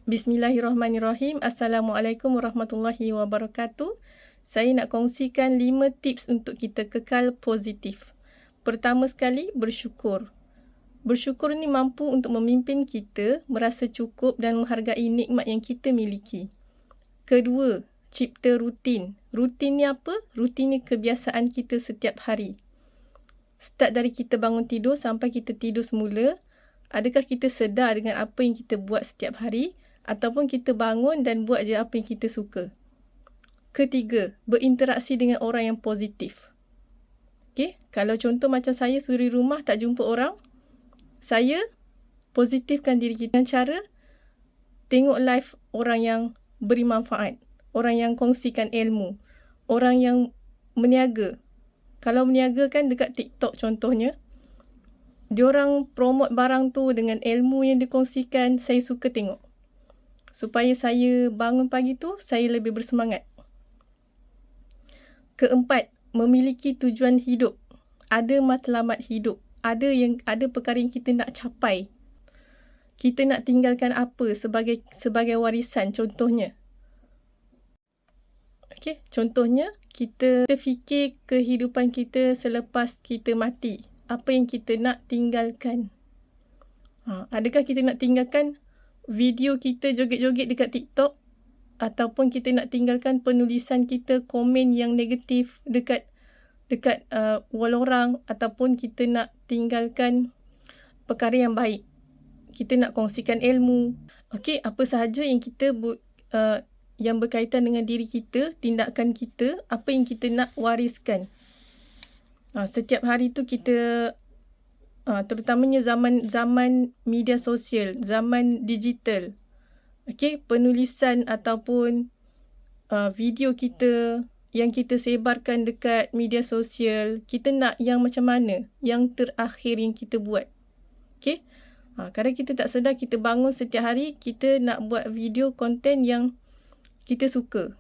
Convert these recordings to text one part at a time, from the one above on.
Bismillahirrahmanirrahim. Assalamualaikum warahmatullahi wabarakatuh. Saya nak kongsikan 5 tips untuk kita kekal positif. Pertama sekali, bersyukur. Bersyukur ni mampu untuk memimpin kita merasa cukup dan menghargai nikmat yang kita miliki. Kedua, cipta rutin. Rutin ni apa? Rutin ni kebiasaan kita setiap hari. Start dari kita bangun tidur sampai kita tidur semula. Adakah kita sedar dengan apa yang kita buat setiap hari? Ataupun kita bangun dan buat je apa yang kita suka. Ketiga, berinteraksi dengan orang yang positif. Okay? Kalau contoh macam saya suri rumah tak jumpa orang, saya positifkan diri kita dengan cara tengok live orang yang beri manfaat, orang yang kongsikan ilmu, orang yang meniaga. Kalau meniaga kan dekat TikTok contohnya, diorang promote barang tu dengan ilmu yang dikongsikan, saya suka tengok. Supaya saya bangun pagi tu, saya lebih bersemangat. Keempat, memiliki tujuan hidup. Ada matlamat hidup. Ada perkara yang kita nak capai. Kita nak tinggalkan apa sebagai warisan contohnya. Okey, contohnya kita fikir kehidupan kita selepas kita mati. Apa yang kita nak tinggalkan? Adakah kita nak tinggalkan video kita joget-joget dekat TikTok, ataupun kita nak tinggalkan penulisan kita komen yang negatif dekat wall orang, ataupun kita nak tinggalkan perkara yang baik, kita nak kongsikan ilmu. Okey, apa sahaja yang kita yang berkaitan dengan diri kita, tindakan kita, apa yang kita nak wariskan. Setiap hari tu kita terutamanya zaman media sosial, zaman digital. Okey, penulisan ataupun video kita yang kita sebarkan dekat media sosial, kita nak yang macam mana? Yang terakhir yang kita buat. Okey? Kadang kita tak sedar, kita bangun setiap hari, kita nak buat video konten yang kita suka.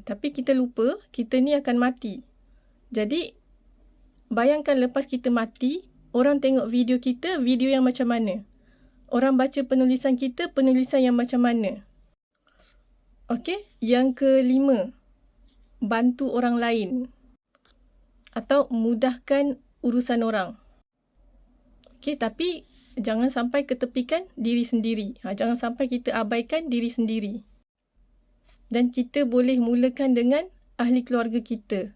Tapi kita lupa, kita ni akan mati. Jadi, bayangkan lepas kita mati, orang tengok video kita, video yang macam mana? Orang baca penulisan kita, penulisan yang macam mana? Okey, yang kelima, bantu orang lain atau mudahkan urusan orang. Okey, tapi jangan sampai ketepikan diri sendiri. Jangan sampai kita abaikan diri sendiri. Dan kita boleh mulakan dengan ahli keluarga kita.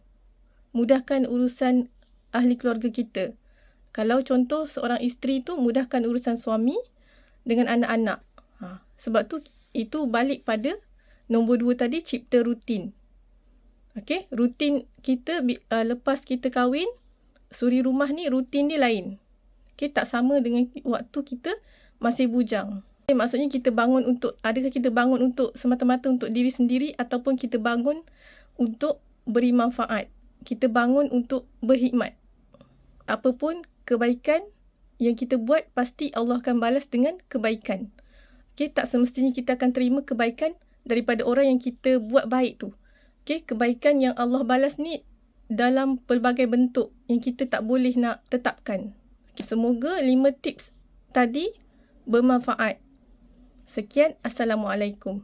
Mudahkan urusan ahli keluarga kita. Kalau contoh seorang isteri tu mudahkan urusan suami dengan anak-anak. Sebab tu itu balik pada nombor 2 tadi, cipta rutin. Okey, rutin kita lepas kita kahwin, suri rumah ni rutin dia lain. Okey, tak sama dengan waktu kita masih bujang. Okay, maksudnya adakah kita bangun untuk semata-mata untuk diri sendiri, ataupun kita bangun untuk beri manfaat. Kita bangun untuk berkhidmat. Apapun kebaikan yang kita buat, pasti Allah akan balas dengan kebaikan. Okay, tak semestinya kita akan terima kebaikan daripada orang yang kita buat baik tu. Okay, kebaikan yang Allah balas ni dalam pelbagai bentuk yang kita tak boleh nak tetapkan. Okay, semoga 5 tips tadi bermanfaat. Sekian, Assalamualaikum.